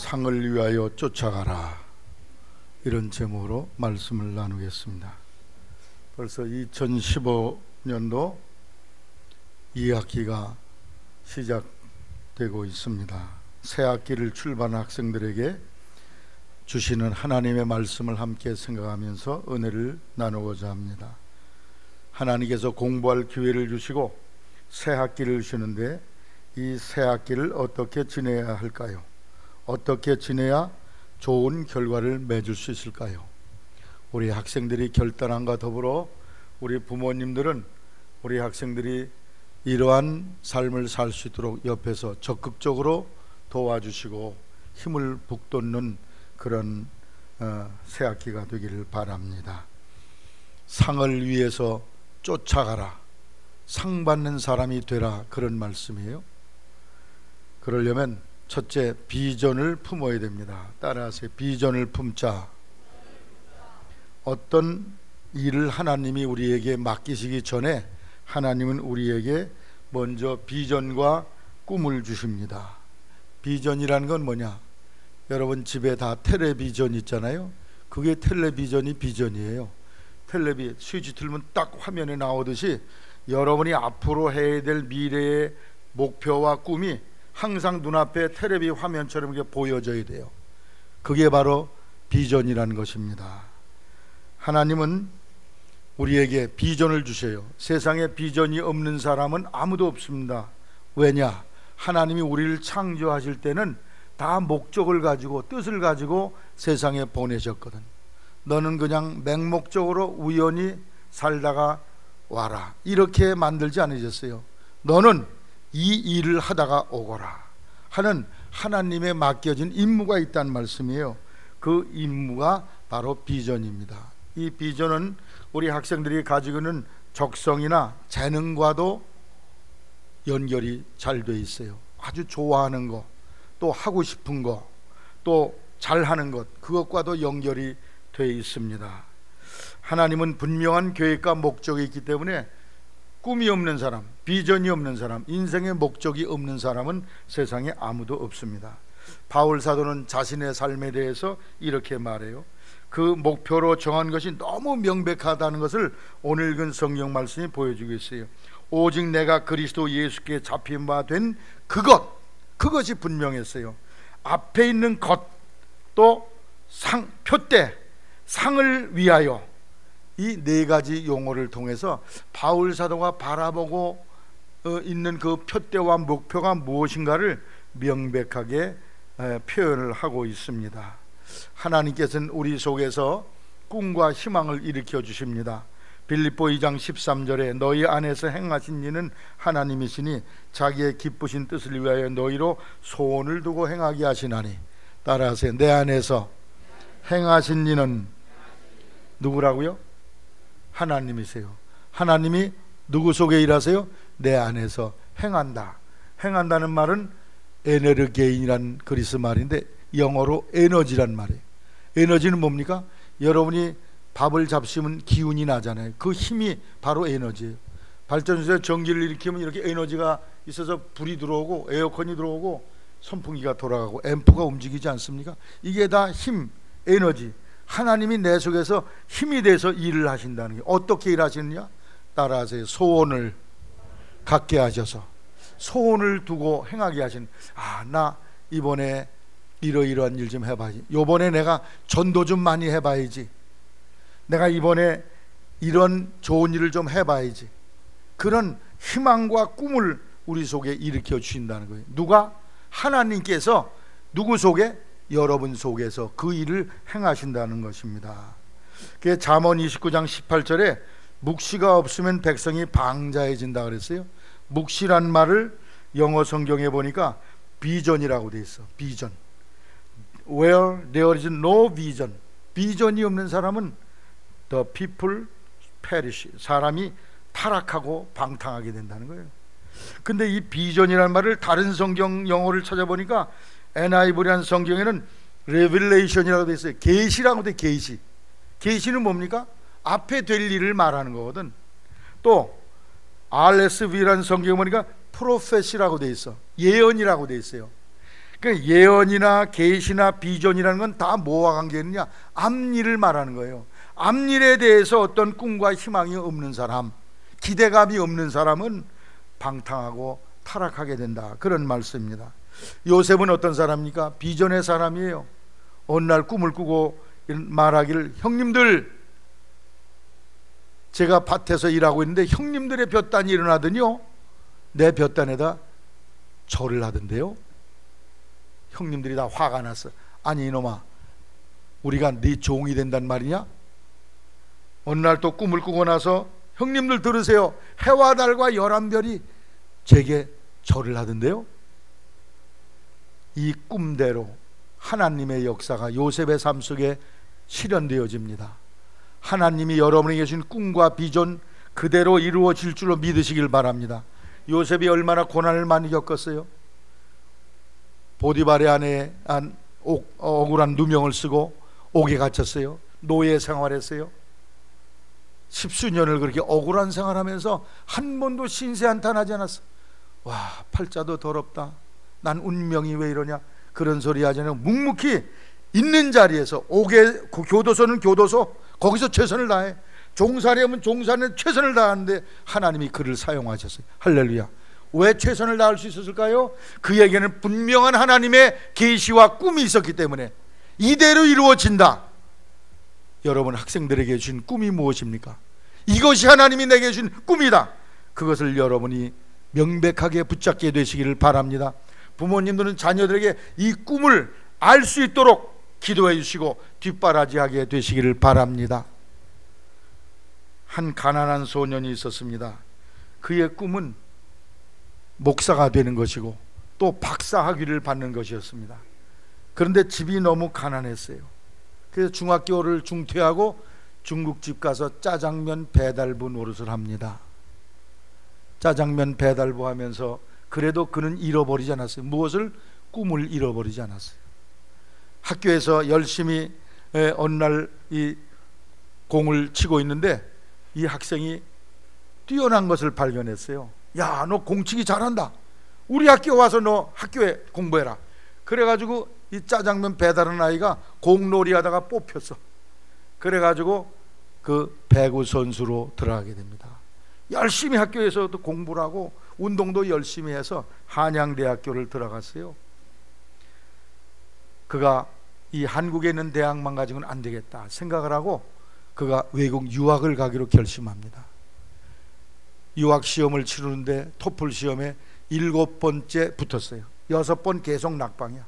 상을 위하여 쫓아가라, 이런 제목으로 말씀을 나누겠습니다. 벌써 2015년도 2학기가 시작되고 있습니다. 새 학기를 출발한 학생들에게 주시는 하나님의 말씀을 함께 생각하면서 은혜를 나누고자 합니다. 하나님께서 공부할 기회를 주시고 새 학기를 주시는데 이 새 학기를 어떻게 지내야 할까요? 어떻게 지내야 좋은 결과를 맺을 수 있을까요? 우리 학생들이 결단함과 더불어 우리 부모님들은 우리 학생들이 이러한 삶을 살 수 있도록 옆에서 적극적으로 도와주시고 힘을 북돋는 그런 새 학기가 되기를 바랍니다. 상을 위해서 쫓아가라, 상 받는 사람이 되라, 그런 말씀이에요. 그러려면 첫째, 비전을 품어야 됩니다. 따라하세요. 비전을 품자. 어떤 일을 하나님이 우리에게 맡기시기 전에 하나님은 우리에게 먼저 비전과 꿈을 주십니다. 비전이라는 건 뭐냐? 여러분 집에 다 텔레비전 있잖아요. 그게 텔레비전이 비전이에요. 텔레비 스위치 틀면 딱 화면에 나오듯이 여러분이 앞으로 해야 될 미래의 목표와 꿈이 항상 눈앞에 텔레비 화면처럼 이렇게 보여져야 돼요. 그게 바로 비전이라는 것입니다. 하나님은 우리에게 비전을 주셔요. 세상에 비전이 없는 사람은 아무도 없습니다. 왜냐? 하나님이 우리를 창조하실 때는 다 목적을 가지고 뜻을 가지고 세상에 보내셨거든. 너는 그냥 맹목적으로 우연히 살다가 와라, 이렇게 만들지 않으셨어요. 너는 이 일을 하다가 오거라 하는 하나님의 맡겨진 임무가 있다는 말씀이에요. 그 임무가 바로 비전입니다. 이 비전은 우리 학생들이 가지고 있는 적성이나 재능과도 연결이 잘 돼 있어요. 아주 좋아하는 거, 또 하고 싶은 거, 또 잘하는 것, 그것과도 연결이 돼 있습니다. 하나님은 분명한 계획과 목적이 있기 때문에 꿈이 없는 사람, 비전이 없는 사람, 인생의 목적이 없는 사람은 세상에 아무도 없습니다. 바울 사도는 자신의 삶에 대해서 이렇게 말해요. 그 목표로 정한 것이 너무 명백하다는 것을 오늘 읽은 성경 말씀이 보여주고 있어요. 오직 내가 그리스도 예수께 잡힌 바 된 그것이 분명했어요. 앞에 있는 것, 또 상, 표대, 상을 위하여, 이 네 가지 용어를 통해서 바울 사도가 바라보고 있는 그 표대와 목표가 무엇인가를 명백하게 표현을 하고 있습니다. 하나님께서는 우리 속에서 꿈과 희망을 일으켜 주십니다. 빌립보 2장 13절에 너희 안에서 행하신 이는 하나님이시니 자기의 기쁘신 뜻을 위하여 너희로 소원을 두고 행하게 하시나니. 따라하세요. 내 안에서 행하신 이는 누구라고요? 하나님이세요. 하나님이 누구 속에 일하세요? 내 안에서 행한다. 행한다는 말은 에네르게인이란 그리스 말인데 영어로 에너지란 말이에요. 에너지는 뭡니까? 여러분이 밥을 잡수면 기운이 나잖아요. 그 힘이 바로 에너지예요. 발전소에 전기를 일으키면 이렇게 에너지가 있어서 불이 들어오고 에어컨이 들어오고 선풍기가 돌아가고 앰프가 움직이지 않습니까? 이게 다 힘, 에너지. 하나님이 내 속에서 힘이 돼서 일을 하신다는 게, 어떻게 일하시느냐? 따라하세요. 소원을 갖게 하셔서 소원을 두고 행하게 하신. 나 이번에 이러이러한 일 좀 해봐야지. 요번에 내가 전도 좀 많이 해봐야지. 내가 이번에 이런 좋은 일을 좀 해봐야지. 그런 희망과 꿈을 우리 속에 일으켜 주신다는 거예요. 누가? 하나님께서 누구 속에? 여러분 속에서 그 일을 행하신다는 것입니다. 그게 잠언 29장 18절에 묵시가 없으면 백성이 방자해진다 그랬어요. 묵시란 말을 영어 성경에 보니까 비전이라고 돼 있어. 비전. Where there is no vision, 비전이 없는 사람은 the people perish, 사람이 타락하고 방탕하게 된다는 거예요. 근데 이 비전이라는 말을 다른 성경 영어를 찾아보니까 NIV라는 성경에는 Revelation이라고 돼 있어요. 계시라고 돼. 계시. 계시는 뭡니까? 앞에 될 일을 말하는 거거든. 또 RSV라는 성경에 보니까 Prophecy라고 돼 있어. 예언이라고 돼 있어요. 그러니까 예언이나 계시나 비전이라는 건 다 뭐와 관계있느냐? 앞일을 말하는 거예요. 앞일에 대해서 어떤 꿈과 희망이 없는 사람, 기대감이 없는 사람은 방탕하고 타락하게 된다, 그런 말씀입니다. 요셉은 어떤 사람입니까? 비전의 사람이에요. 어느 날 꿈을 꾸고 말하기를, 형님들, 제가 밭에서 일하고 있는데 형님들의 볕단이 일어나더니요, 내 볕단에다 절을 하던데요. 형님들이 다 화가 났어. 아니 이놈아, 우리가 네 종이 된단 말이냐? 어느 날 또 꿈을 꾸고 나서, 형님들 들으세요, 해와 달과 11별이 제게 절을 하던데요. 이 꿈대로 하나님의 역사가 요셉의 삶 속에 실현되어집니다. 하나님이 여러분에게 주신 꿈과 비전 그대로 이루어질 줄로 믿으시길 바랍니다. 요셉이 얼마나 고난을 많이 겪었어요. 보디발의 아내에 억울한 누명을 쓰고 옥에 갇혔어요. 노예 생활했어요. 10수년을 그렇게 억울한 생활하면서 한 번도 신세한탄하지 않았어. 와, 팔자도 더럽다, 난 운명이 왜 이러냐, 그런 소리 하지 않고 묵묵히 있는 자리에서, 옥에 교도소는 교도소, 거기서 최선을 다해, 종살이하면 종살이는 최선을 다하는데 하나님이 그를 사용하셨어요. 할렐루야. 왜 최선을 다할 수 있었을까요? 그에게는 분명한 하나님의 계시와 꿈이 있었기 때문에 이대로 이루어진다. 여러분 학생들에게 주신 꿈이 무엇입니까? 이것이 하나님이 내게 주신 꿈이다. 그것을 여러분이 명백하게 붙잡게 되시기를 바랍니다. 부모님들은 자녀들에게 이 꿈을 알 수 있도록 기도해 주시고 뒷바라지하게 되시기를 바랍니다. 한 가난한 소년이 있었습니다. 그의 꿈은 목사가 되는 것이고 또 박사학위를 받는 것이었습니다. 그런데 집이 너무 가난했어요. 그래서 중학교를 중퇴하고 중국집 가서 짜장면 배달부 노릇을 합니다. 짜장면 배달부 하면서 그래도 그는 잃어버리지 않았어요. 무엇을? 꿈을 잃어버리지 않았어요. 학교에서 열심히 어느 날 이 공을 치고 있는데 이 학생이 뛰어난 것을 발견했어요. 야, 너 공치기 잘한다, 우리 학교 와서 너 학교에 공부해라. 그래가지고 이 짜장면 배달하는 아이가 공놀이 하다가 뽑혔어. 그래가지고 그 배구 선수로 들어가게 됩니다. 열심히 학교에서도 공부를 하고 운동도 열심히 해서 한양대학교를 들어갔어요. 그가 이 한국에 있는 대학만 가지고는 안 되겠다 생각을 하고 그가 외국 유학을 가기로 결심합니다. 유학 시험을 치르는데 토플 시험에 7번째 붙었어요. 6번 계속 낙방이야.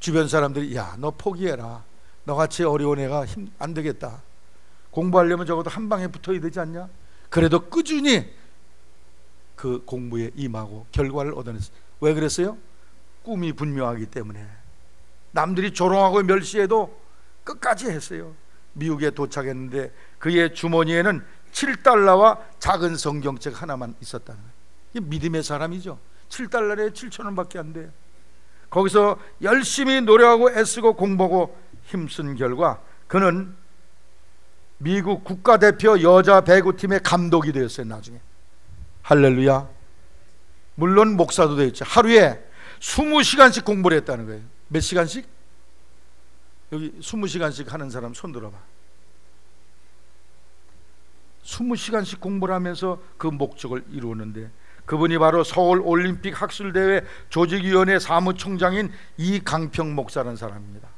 주변 사람들이, 야, 너 포기해라, 너같이 어려운 애가 안 되겠다, 공부하려면 적어도 한 방에 붙어야 되지 않냐. 그래도 꾸준히 그 공부에 임하고 결과를 얻어냈어요. 왜 그랬어요? 꿈이 분명하기 때문에. 남들이 조롱하고 멸시해도 끝까지 했어요. 미국에 도착했는데 그의 주머니에는 7달러와 작은 성경책 하나만 있었다는 거예요. 이게 믿음의 사람이죠. 7달러에 7,000원밖에 안 돼요. 거기서 열심히 노력하고 애쓰고 공부하고 힘쓴 결과 그는 미국 국가대표 여자 배구팀의 감독이 되었어요. 나중에. 할렐루야. 물론 목사도 되었죠. 하루에 20시간씩 공부를 했다는 거예요. 몇 시간씩? 여기 20시간씩 하는 사람 손 들어봐. 20시간씩 공부를 하면서 그 목적을 이루었는데 그분이 바로 서울올림픽 학술대회 조직위원회 사무총장인 이강평 목사라는 사람입니다.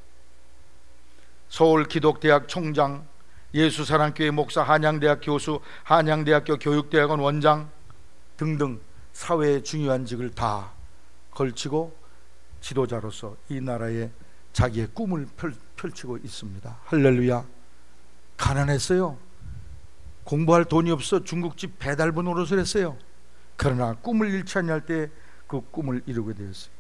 서울기독대학 총장, 예수사랑교회 목사, 한양대학 교수, 한양대학교 교육대학원 원장 등등 사회의 중요한 직을 다 걸치고 지도자로서 이 나라에 자기의 꿈을 펼치고 있습니다. 할렐루야. 가난했어요. 공부할 돈이 없어 중국집 배달부 노릇을 했어요. 그러나 꿈을 잃지 않을 때 그 꿈을 이루게 되었어요.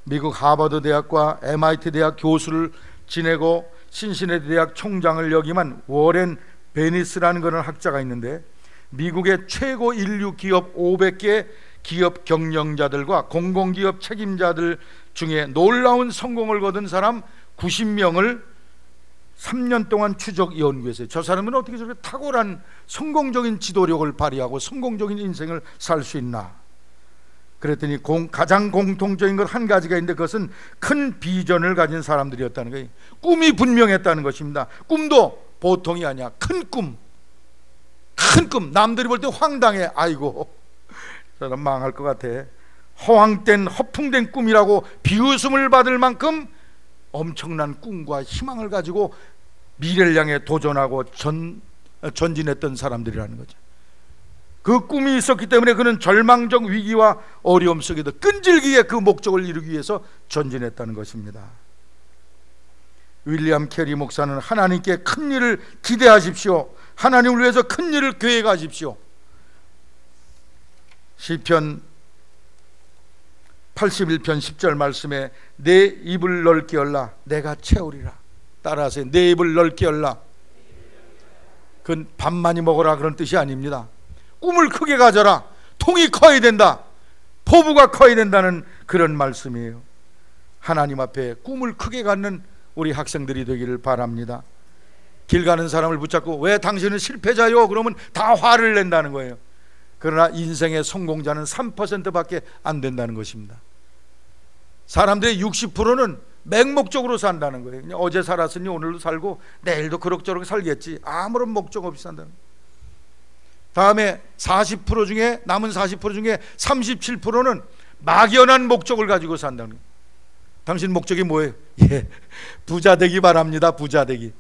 미국 하버드 대학과 MIT 대학 교수를 지내고 신시내티 대학 총장을 역임한 워렌 베니스라는 그런 학자가 있는데 미국의 최고 인류 기업 500개 기업 경영자들과 공공기업 책임자들 중에 놀라운 성공을 거둔 사람 90명을 3년 동안 추적 연구했어요. 저 사람은 어떻게 저렇게 탁월한 성공적인 지도력을 발휘하고 성공적인 인생을 살 수 있나. 그랬더니 가장 공통적인 것 한 가지가 있는데 그것은 큰 비전을 가진 사람들이었다는 거예요. 꿈이 분명했다는 것입니다. 꿈도 보통이 아니야. 큰 꿈. 남들이 볼 때 황당해. 아이고, 사람 망할 것 같아. 허황된 허풍된 꿈이라고 비웃음을 받을 만큼 엄청난 꿈과 희망을 가지고 미래를 향해 도전하고 전진했던 사람들이라는 거죠. 그 꿈이 있었기 때문에 그는 절망적 위기와 어려움 속에도 끈질기게 그 목적을 이루기 위해서 전진했다는 것입니다. 윌리엄 캐리 목사는 하나님께 큰 일을 기대하십시오. 하나님을 위해서 큰 일을 계획하십시오. 시편 81편 10절 말씀에 내 입을 넓게 열라 내가 채우리라. 따라하세요. 내 입을 넓게 열라. 그건 밥 많이 먹어라 그런 뜻이 아닙니다. 꿈을 크게 가져라. 통이 커야 된다. 포부가 커야 된다는 그런 말씀이에요. 하나님 앞에 꿈을 크게 갖는 우리 학생들이 되기를 바랍니다. 길 가는 사람을 붙잡고 왜 당신은 실패자요? 그러면 다 화를 낸다는 거예요. 그러나 인생의 성공자는 3%밖에 안 된다는 것입니다. 사람들의 60%는 맹목적으로 산다는 거예요. 그냥 어제 살았으니 오늘도 살고 내일도 그럭저럭 살겠지. 아무런 목적 없이 산다는 거예요. 다음에 40% 중에 남은 40% 중에 37%는 막연한 목적을 가지고 산다는 거예요. 당신 목적이 뭐예요? 예, 부자 되기 바랍니다. 부자 되기.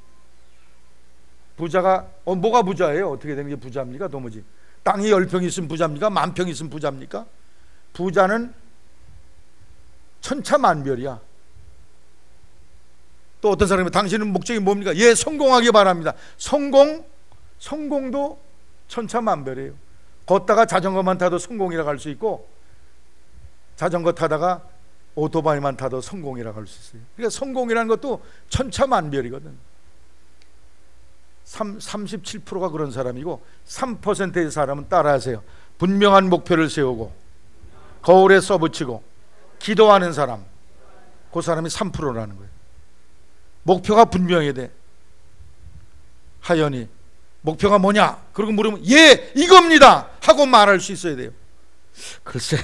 부자가 뭐가 부자예요? 어떻게 되는 게 부자입니까? 도무지 땅이 10평 있으면 부자입니까? 10,000평 있으면 부자입니까? 부자는 천차만별이야. 또 어떤 사람이 당신은 목적이 뭡니까? 예, 성공하기 바랍니다. 성공도 천차만별이에요. 걷다가 자전거만 타도 성공이라고 할 수 있고 자전거 타다가 오토바이만 타도 성공이라고 할 수 있어요. 그러니까 성공이라는 것도 천차만별이거든. 37%가 그런 사람이고 3%의 사람은 따라하세요. 분명한 목표를 세우고 거울에 써붙이고 기도하는 사람, 그 사람이 3%라는 거예요. 목표가 분명해야 돼. 하연이 목표가 뭐냐? 그러고 물으면 예, 이겁니다 하고 말할 수 있어야 돼요. 글쎄요,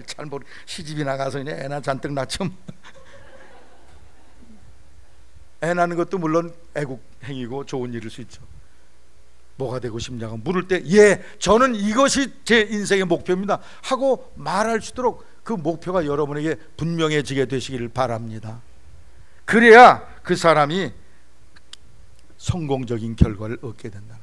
잘 모르. 시집이 나가서 그냥 애나 잔뜩 낳죠. 애 낳는 것도 물론 애국 행위고 좋은 일일 수 있죠. 뭐가 되고 싶냐고 물을 때 예, 저는 이것이 제 인생의 목표입니다 하고 말할 수 있도록 그 목표가 여러분에게 분명해지게 되시기를 바랍니다. 그래야 그 사람이 성공적인 결과를 얻게 된다는 거예요.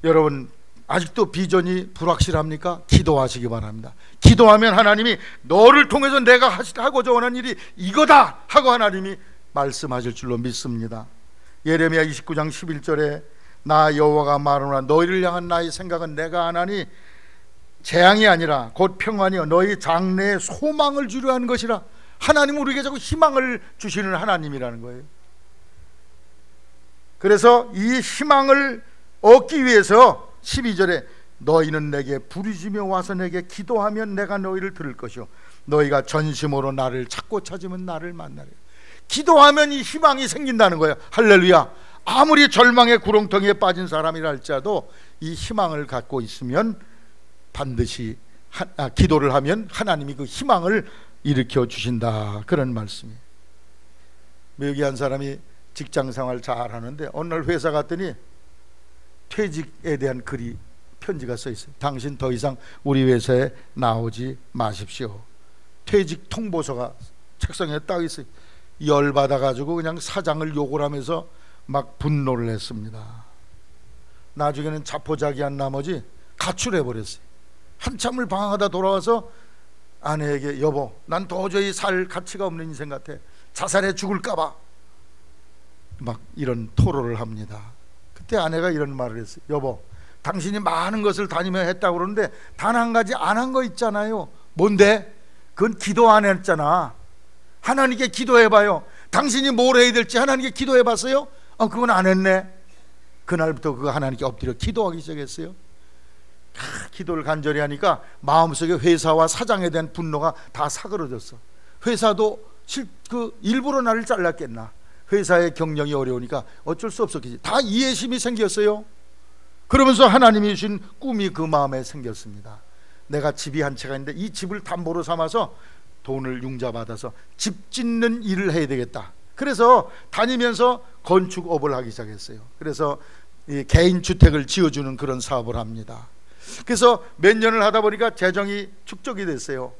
여러분 아직도 비전이 불확실합니까? 기도하시기 바랍니다. 기도하면 하나님이 너를 통해서 내가 하고자 하는 일이 이거다 하고 하나님이 말씀하실 줄로 믿습니다. 예레미야 29장 11절에 나 여호와가 말하노라 너희를 향한 나의 생각은 내가 하나니 재앙이 아니라 곧 평안이요 너희 장래에 소망을 주려 하는 것이라. 하나님은 우리에게 자꾸 희망을 주시는 하나님이라는 거예요. 그래서 이 희망을 얻기 위해서 12절에 너희는 내게 부르짖으며 와서 내게 기도하면 내가 너희를 들을 것이요 너희가 전심으로 나를 찾고 찾으면 나를 만나리라. 기도하면 이 희망이 생긴다는 거예요. 할렐루야. 아무리 절망의 구렁텅이에 빠진 사람이라 할지라도 이 희망을 갖고 있으면 반드시 기도를 하면 하나님이 그 희망을 일으켜 주신다, 그런 말씀이에요. 여기 한 사람이 직장생활 잘 하는데 어느 날 회사 갔더니 퇴직에 대한 편지가 써 있어요. 당신 더 이상 우리 회사에 나오지 마십시오. 퇴직 통보서가 책상에 딱 있어요. 열받아 가지고 그냥 사장을 욕을 하면서 막 분노를 했습니다. 나중에는 자포자기한 나머지 가출해 버렸어요. 한참을 방황하다 돌아와서 아내에게 여보, 난 도저히 살 가치가 없는 인생 같아. 자살해 죽을까 봐. 막 이런 토로를 합니다. 그때 아내가 이런 말을 했어요. 여보, 당신이 많은 것을 다니며 했다고 그러는데 단 한 가지 안 한 거 있잖아요. 뭔데? 그건 기도 안 했잖아. 하나님께 기도해봐요. 당신이 뭘 해야 될지 하나님께 기도해봤어요? 그건 안 했네. 그날부터 그 하나님께 엎드려 기도하기 시작했어요. 기도를 간절히 하니까 마음속에 회사와 사장에 대한 분노가 다 사그러졌어. 회사도 일부러 나를 잘랐겠나. 회사의 경영이 어려우니까 어쩔 수 없었겠지. 다 이해심이 생겼어요. 그러면서 하나님이 주신 꿈이 그 마음에 생겼습니다. 내가 집이 한 채가 있는데 이 집을 담보로 삼아서 돈을 융자받아서 집 짓는 일을 해야 되겠다. 그래서 다니면서 건축업을 하기 시작했어요. 그래서 이 개인 주택을 지어주는 그런 사업을 합니다. 그래서 몇 년을 하다 보니까 재정이 축적이 됐어요.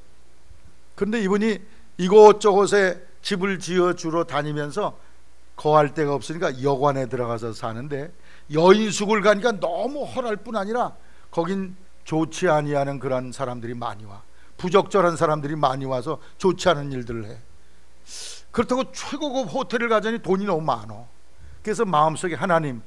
그런데 이분이 이곳저곳에 집을 지어주러 다니면서 거할 데가 없으니까 여관에 들어가서 사는데, 여인숙을 가니까 너무 헐할 뿐 아니라 거긴 좋지 아니하는 그런 사람들이 많이 와. 부적절한 사람들이 많이 와서 좋지 않은 일들을 해. 그렇다고 최고급 호텔을 가자니 돈이 너무 많어. 그래서 마음속에 하나님,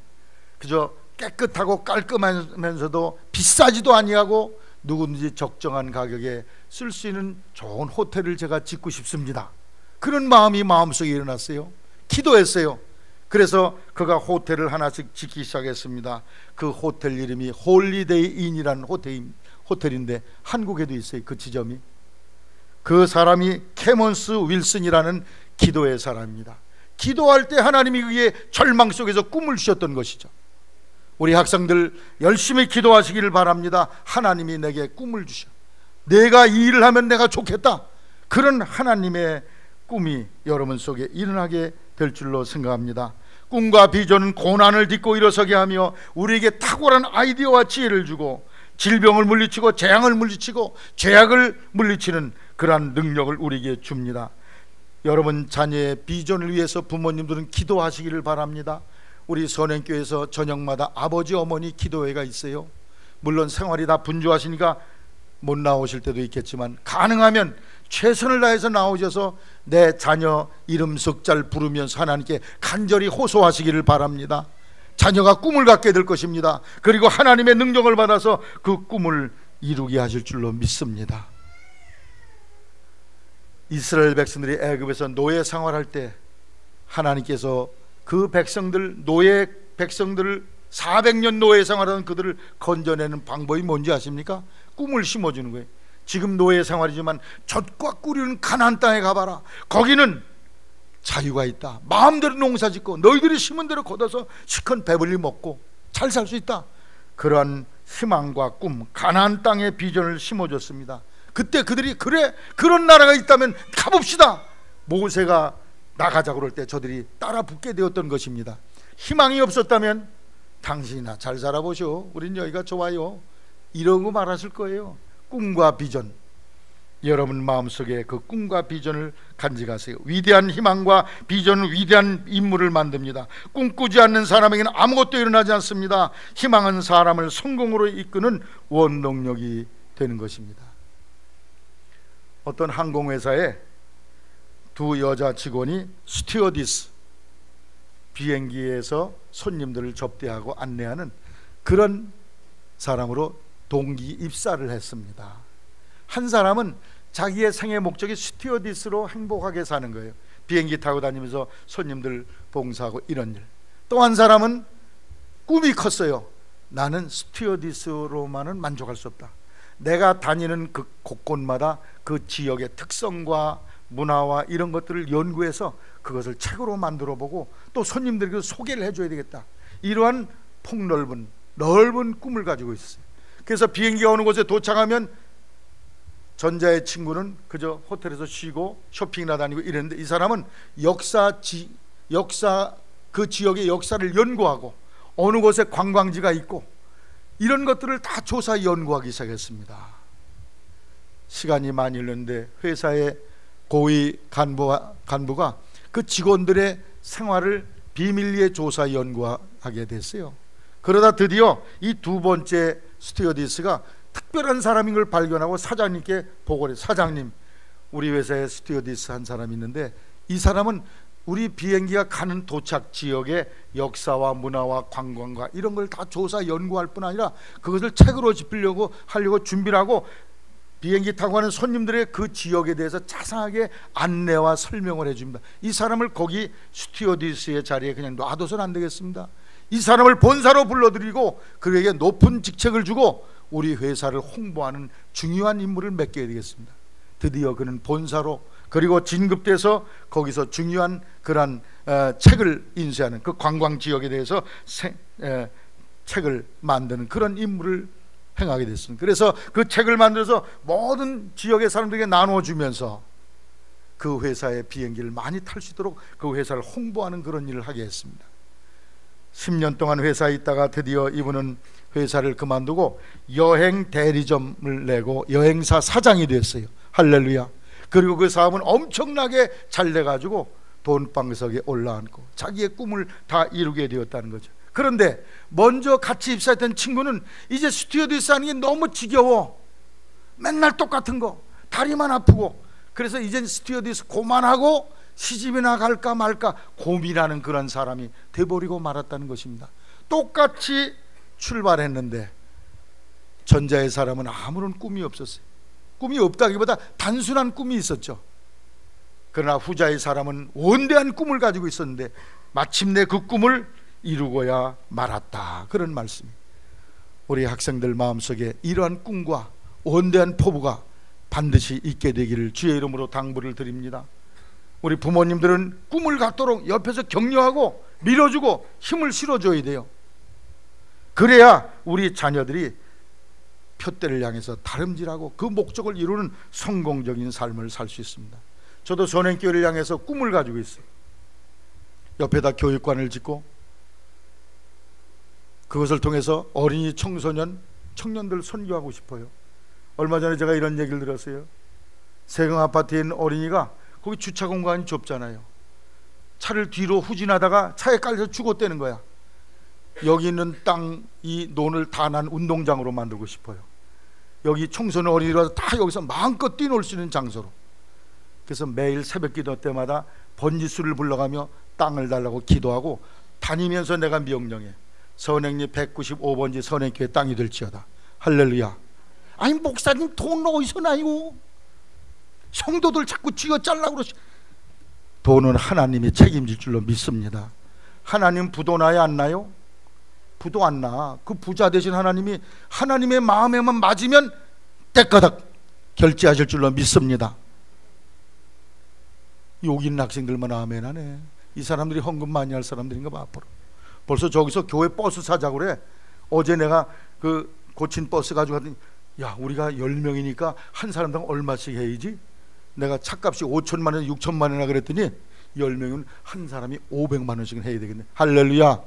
그저 깨끗하고 깔끔하면서도 비싸지도 아니하고 누구든지 적정한 가격에 쓸 수 있는 좋은 호텔을 제가 짓고 싶습니다. 그런 마음이 마음속에 일어났어요. 기도했어요. 그래서 그가 호텔을 하나씩 짓기 시작했습니다. 그 호텔 이름이 홀리데이 인이라는 호텔인데 한국에도 있어요. 그 지점이. 그 사람이 캐먼스 윌슨이라는 기도의 사람입니다. 기도할 때 하나님이 그의 절망 속에서 꿈을 주셨던 것이죠. 우리 학생들 열심히 기도하시기를 바랍니다. 하나님이 내게 꿈을 주셔. 내가 이 일을 하면 내가 좋겠다. 그런 하나님의 꿈이 여러분 속에 일어나게 될 줄로 생각합니다. 꿈과 비전은 고난을 딛고 일어서게 하며 우리에게 탁월한 아이디어와 지혜를 주고 질병을 물리치고 재앙을 물리치고 죄악을 물리치는 그러한 능력을 우리에게 줍니다. 여러분 자녀의 비전을 위해서 부모님들은 기도하시기를 바랍니다. 우리 선행교회에서 저녁마다 아버지 어머니 기도회가 있어요. 물론 생활이 다 분주하시니까 못 나오실 때도 있겠지만 가능하면 최선을 다해서 나오셔서 내 자녀 이름 석자를 부르면서 하나님께 간절히 호소하시기를 바랍니다. 자녀가 꿈을 갖게 될 것입니다. 그리고 하나님의 능력을 받아서 그 꿈을 이루게 하실 줄로 믿습니다. 이스라엘 백성들이 애굽에서 노예 생활할 때 하나님께서 그 백성들, 노예 백성들을 400년 노예 생활하는 그들을 건져내는 방법이 뭔지 아십니까? 꿈을 심어주는 거예요. 지금 노예 생활이지만 젖과 꿀이는 가나안 땅에 가봐라. 거기는 자유가 있다. 마음대로 농사짓고 너희들이 심은 대로 걷어서 시컨 배불리 먹고 잘 살 수 있다. 그러한 희망과 꿈, 가나안 땅의 비전을 심어줬습니다. 그때 그들이 그래, 그런 나라가 있다면 가봅시다. 모세가 나가자고 그럴 때 저들이 따라 붙게 되었던 것입니다. 희망이 없었다면 당신이나 잘 살아보쇼, 우린 여기가 좋아요, 이러고 말하실 거예요. 꿈과 비전, 여러분 마음속에 그 꿈과 비전을 간직하세요. 위대한 희망과 비전은 위대한 인물을 만듭니다. 꿈꾸지 않는 사람에게는 아무것도 일어나지 않습니다. 희망은 사람을 성공으로 이끄는 원동력이 되는 것입니다. 어떤 항공회사에 두 여자 직원이 스튜어디스, 비행기에서 손님들을 접대하고 안내하는 그런 사람으로 동기 입사를 했습니다. 한 사람은 자기의 생애 목적이 스튜어디스로 행복하게 사는 거예요. 비행기 타고 다니면서 손님들 봉사하고 이런 일. 또 한 사람은 꿈이 컸어요. 나는 스튜어디스로만은 만족할 수 없다. 내가 다니는 그 곳곳마다 그 지역의 특성과 문화와 이런 것들을 연구해서 그것을 책으로 만들어 보고 또 손님들에게 소개를 해줘야 되겠다. 이러한 폭넓은 넓은 꿈을 가지고 있어요. 그래서 비행기가 어느 곳에 도착하면 전자의 친구는 그저 호텔에서 쉬고 쇼핑이나 다니고 이랬는데, 이 사람은 그 지역의 역사를 연구하고 어느 곳에 관광지가 있고 이런 것들을 다 조사 연구하기 시작했습니다. 시간이 많이 흘렀는데 회사의 고위 간부가 그 직원들의 생활을 비밀리에 조사 연구하게 됐어요. 그러다 드디어 이 두 번째 스튜어디스가 특별한 사람인 걸 발견하고 사장님께 보고를 해요. 사장님, 우리 회사에 스튜어디스 한 사람이 있는데 이 사람은 우리 비행기가 가는 도착 지역의 역사와 문화와 관광과 이런 걸 다 조사 연구할 뿐 아니라 그것을 책으로 하려고 준비를 하고 비행기 타고 가는 손님들의 그 지역에 대해서 자세하게 안내와 설명을 해줍니다. 이 사람을 거기 스튜어디스의 자리에 그냥 놔둬서는 안 되겠습니다. 이 사람을 본사로 불러들이고 그에게 높은 직책을 주고 우리 회사를 홍보하는 중요한 임무를 맡겨야 되겠습니다. 드디어 그는 본사로, 그리고 진급돼서 거기서 중요한 그런 책을 인쇄하는 그 관광 지역에 대해서 책을 만드는 그런 임무를 행하게 됐습니다. 그래서 그 책을 만들어서 모든 지역의 사람들에게 나눠주면서 그 회사의 비행기를 많이 탈 수 있도록 그 회사를 홍보하는 그런 일을 하게 했습니다. 10년 동안 회사에 있다가 드디어 이분은 회사를 그만두고 여행 대리점을 내고 여행사 사장이 됐어요. 할렐루야. 그리고 그 사업은 엄청나게 잘 돼가지고 돈방석에 올라앉고 자기의 꿈을 다 이루게 되었다는 거죠. 그런데 먼저 같이 입사했던 친구는 이제 스튜어디스 하는 게 너무 지겨워. 맨날 똑같은 거, 다리만 아프고. 그래서 이젠 스튜어디스 그만하고 시집이나 갈까 말까 고민하는 그런 사람이 돼버리고 말았다는 것입니다. 똑같이 출발했는데 전자의 사람은 아무런 꿈이 없었어요. 꿈이 없다기보다 단순한 꿈이 있었죠. 그러나 후자의 사람은 원대한 꿈을 가지고 있었는데 마침내 그 꿈을 이루고야 말았다. 그런 말씀이 우리 학생들 마음속에 이러한 꿈과 원대한 포부가 반드시 있게 되기를 주의 이름으로 당부를 드립니다. 우리 부모님들은 꿈을 갖도록 옆에서 격려하고 밀어주고 힘을 실어줘야 돼요. 그래야 우리 자녀들이 표대를 향해서 다름질하고 그 목적을 이루는 성공적인 삶을 살 수 있습니다. 저도 선행교회를 향해서 꿈을 가지고 있어요. 옆에다 교육관을 짓고 그것을 통해서 어린이, 청소년, 청년들 선교하고 싶어요. 얼마 전에 제가 이런 얘기를 들었어요. 세경 아파트에 있는 어린이가 거기 주차 공간이 좁잖아요. 차를 뒤로 후진하다가 차에 깔려서 죽었다는 거야. 여기 있는 땅, 이 논을 다 난 운동장으로 만들고 싶어요. 여기 청소년 어린이들 와서 다 여기서 마음껏 뛰놀 수 있는 장소로. 그래서 매일 새벽 기도 때마다 번지수를 불러가며 땅을 달라고 기도하고 다니면서 내가 명령해. 선행리 195번지 선행교회 땅이 될지어다. 할렐루야. 아니 목사님 돈 어디서 나요? 성도들 자꾸 쥐어 잘라고 그러시. 돈은 하나님이 책임질 줄로 믿습니다. 하나님 부도 나야 안 나요? 부도 안 나. 그 부자 되신 하나님이 하나님의 마음에만 맞으면 때까닥 결제하실 줄로 믿습니다. 여기 있는 학생들만 아멘 하네. 이 사람들이 헌금 많이 할 사람들인가 봐. 앞으로 벌써 저기서 교회 버스 사자고 그래. 어제 내가 그 고친 버스 가지고 갔더니 야 우리가 10명이니까 한 사람당 얼마씩 해야지? 내가 차값이 5천만 원 6천만 원이나 그랬더니 10명은 한 사람이 500만 원씩은 해야 되겠네. 할렐루야.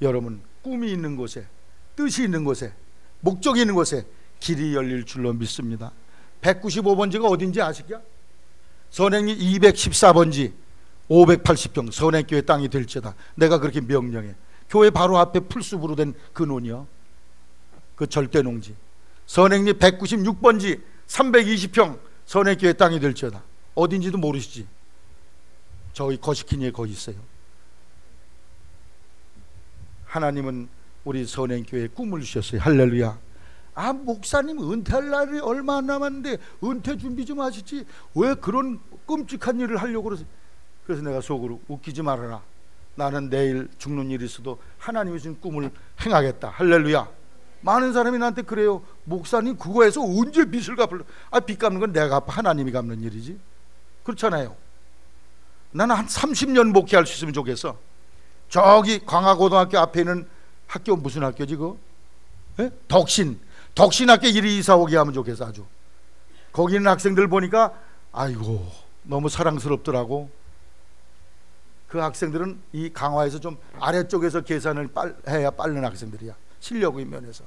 여러분 꿈이 있는 곳에, 뜻이 있는 곳에, 목적이 있는 곳에 길이 열릴 줄로 믿습니다. 195번지가 어딘지 아시죠? 선행리 214번지 580평 선행교회 땅이 될지어다. 내가 그렇게 명령해. 교회 바로 앞에 풀숲으로 된 그 논이요, 그 절대농지. 선행리 196번지 320평 선행교회 땅이 될지어다. 어딘지도 모르시지? 저희 거시키니에 거기 있어요. 하나님은 우리 선행교회에 꿈을 주셨어요. 할렐루야. 아 목사님 은퇴할 날이 얼마 안 남았는데 은퇴 준비 좀 하시지 왜 그런 끔찍한 일을 하려고 그러세요? 그래서 내가 속으로 웃기지 말아라. 나는 내일 죽는 일이 있어도 하나님이 준 꿈을 행하겠다. 할렐루야. 많은 사람이 나한테 그래요. 목사님 그거에서 언제 빚을 갚을래? 아 빚 갚는 건 내가 갚아 하나님이 갚는 일이지. 그렇잖아요. 나는 한 30년 목회할 수 있으면 좋겠어. 저기 광화고등학교 앞에 있는 학교 무슨 학교지 그거? 예? 덕신학교 이리 이사 오게 하면 좋겠어. 아주 거기 있는 학생들 보니까 아이고 너무 사랑스럽더라고. 그 학생들은 이 강화에서 좀 아래쪽에서 계산을 해야 빠른 학생들이야. 실력의 면에서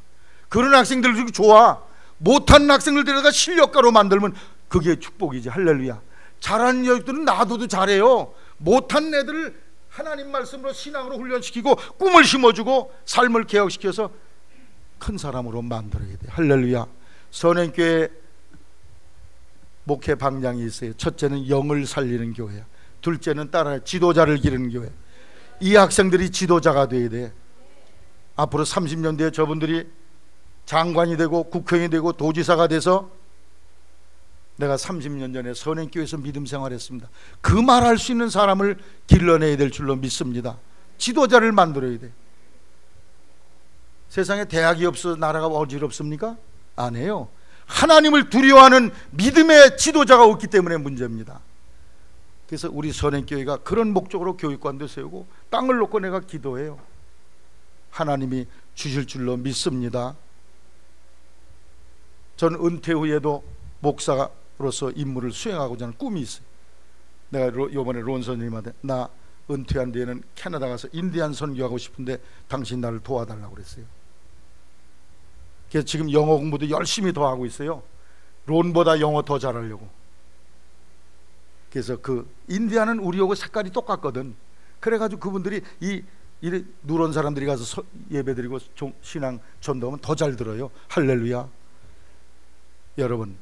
그런 학생들도 좋아. 못하는 학생들 데려다 실력가로 만들면 그게 축복이지. 할렐루야. 잘하는 여자들은 놔둬도 잘해요. 못하는 애들을 하나님 말씀으로 신앙으로 훈련시키고 꿈을 심어주고 삶을 개혁시켜서 큰 사람으로 만들어야 돼. 할렐루야. 선행교회 목회 방향이 있어요. 첫째는 영을 살리는 교회야. 둘째는 따라 지도자를 기르는 교회. 이 학생들이 지도자가 돼야 돼. 앞으로 30년 뒤에 저분들이 장관이 되고 국회의원이 되고 도지사가 돼서 내가 30년 전에 선행교회에서 믿음 생활했습니다. 그 말할 수 있는 사람을 길러내야 될 줄로 믿습니다. 지도자를 만들어야 돼. 세상에 대학이 없어 나라가 어지럽습니까? 아니에요. 하나님을 두려워하는 믿음의 지도자가 없기 때문에 문제입니다. 그래서 우리 선행교회가 그런 목적으로 교육관도 세우고 땅을 놓고 내가 기도해요. 하나님이 주실 줄로 믿습니다. 전 은퇴 후에도 목사로서 임무를 수행하고자 하는 꿈이 있어요. 내가 이번에 론 선생님한테 나 은퇴한 뒤에는 캐나다 가서 인디안 선교하고 싶은데 당신 나를 도와달라고 그랬어요. 그래서 지금 영어 공부도 열심히 더 하고 있어요. 론보다 영어 더 잘하려고. 그래서 그 인디안은 우리하고 색깔이 똑같거든. 그래가지고 그분들이 이 누런 사람들이 가서 예배드리고 신앙 전도하면 더 잘 들어요. 할렐루야. 여러분,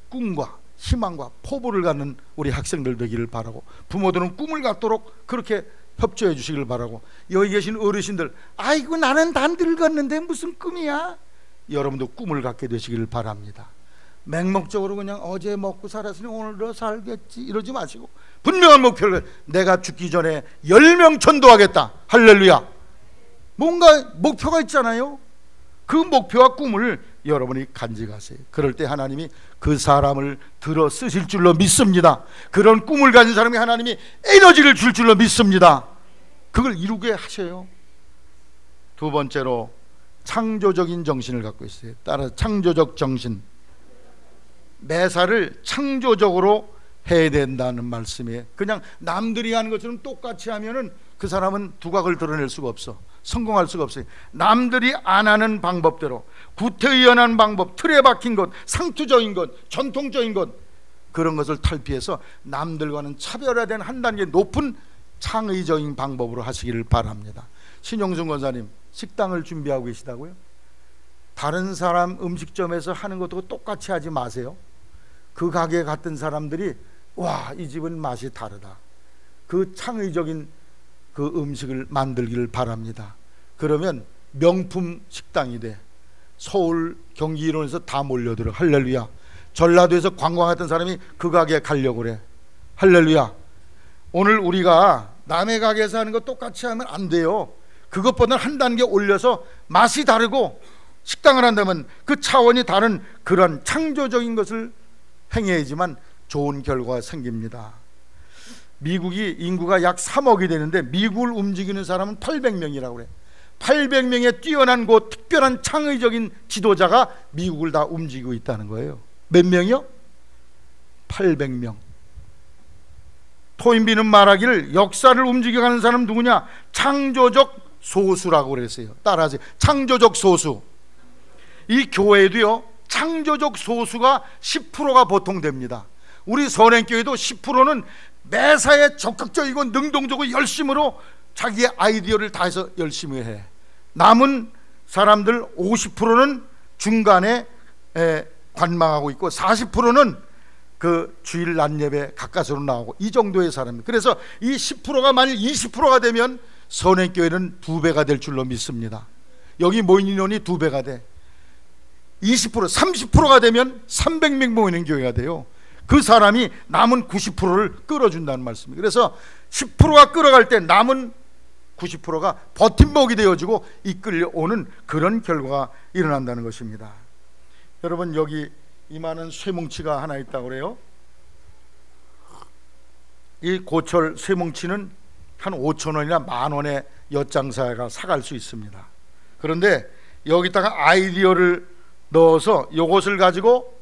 꿈과 희망과 포부를 갖는 우리 학생들 되기를 바라고, 부모들은 꿈을 갖도록 그렇게 협조해 주시길 바라고, 여기 계신 어르신들, 아이고 나는 다 늙었는데 무슨 꿈이야? 여러분도 꿈을 갖게 되시기를 바랍니다. 맹목적으로 그냥 어제 먹고 살았으니 오늘도 살겠지 이러지 마시고, 분명한 목표를, 내가 죽기 전에 10명 전도하겠다. 할렐루야. 뭔가 목표가 있잖아요. 그 목표와 꿈을 여러분이 간직하세요. 그럴 때 하나님이 그 사람을 들어 쓰실 줄로 믿습니다. 그런 꿈을 가진 사람이 하나님이 에너지를 줄 줄로 믿습니다. 그걸 이루게 하셔요. 두 번째로 창조적인 정신을 갖고 있어요. 따라서 창조적 정신, 매사를 창조적으로 해야 된다는 말씀이에요. 그냥 남들이 하는 것처럼 똑같이 하면은 그 사람은 두각을 드러낼 수가 없어. 성공할 수가 없어요. 남들이 안 하는 방법대로, 구태의연한 방법, 틀에 박힌 것, 상투적인 것, 전통적인 것, 그런 것을 탈피해서 남들과는 차별화된 한 단계 높은 창의적인 방법으로 하시기를 바랍니다. 신용순 권사님 식당을 준비하고 계시다고요? 다른 사람 음식점에서 하는 것도 똑같이 하지 마세요. 그 가게에 갔던 사람들이 와, 이 집은 맛이 다르다, 그 창의적인 그 음식을 만들기를 바랍니다. 그러면 명품 식당이 돼. 서울, 경기 이론에서 다 몰려들어. 할렐루야. 전라도에서 관광했던 사람이 그 가게에 가려고 그래. 할렐루야. 오늘 우리가 남의 가게에서 하는 거 똑같이 하면 안 돼요. 그것보다 한 단계 올려서 맛이 다르고, 식당을 한다면 그 차원이 다른 그런 창조적인 것을 행해야지만 좋은 결과가 생깁니다. 미국이 인구가 약 3억이 되는데 미국을 움직이는 사람은 800명이라고 그래. 800명의 뛰어난 그 특별한 창의적인 지도자가 미국을 다 움직이고 있다는 거예요. 몇 명이요? 800명. 토인비는 말하기를 역사를 움직여가는 사람 누구냐? 창조적 소수라고 그랬어요. 따라하세요. 창조적 소수. 이 교회도요, 창조적 소수가 10%가 보통 됩니다. 우리 선행교회도 10%는 매사에 적극적이고 능동적으로 열심으로 자기의 아이디어를 다해서 열심히 해. 남은 사람들 50%는 중간에 관망하고 있고, 40%는 그 주일 낮 예배 가까스로 나오고, 이 정도의 사람입니다. 그래서 이 10%가 만일 20%가 되면 선행교회는 2배가 될 줄로 믿습니다. 여기 모인 인원이 2배가 돼. 20%, 30%가 되면 300명 모이는 교회가 돼요. 그 사람이 남은 90%를 끌어준다는 말씀이에요. 그래서 10%가 끌어갈 때 남은 90%가 버팀목이 되어지고 이끌려오는 그런 결과가 일어난다는 것입니다. 여러분, 여기 이만한 쇠뭉치가 하나 있다고 그래요. 이 고철 쇠뭉치는 한 5,000원이나 10,000원에 엿장사가 사갈 수 있습니다. 그런데 여기다가 아이디어를 넣어서 이것을 가지고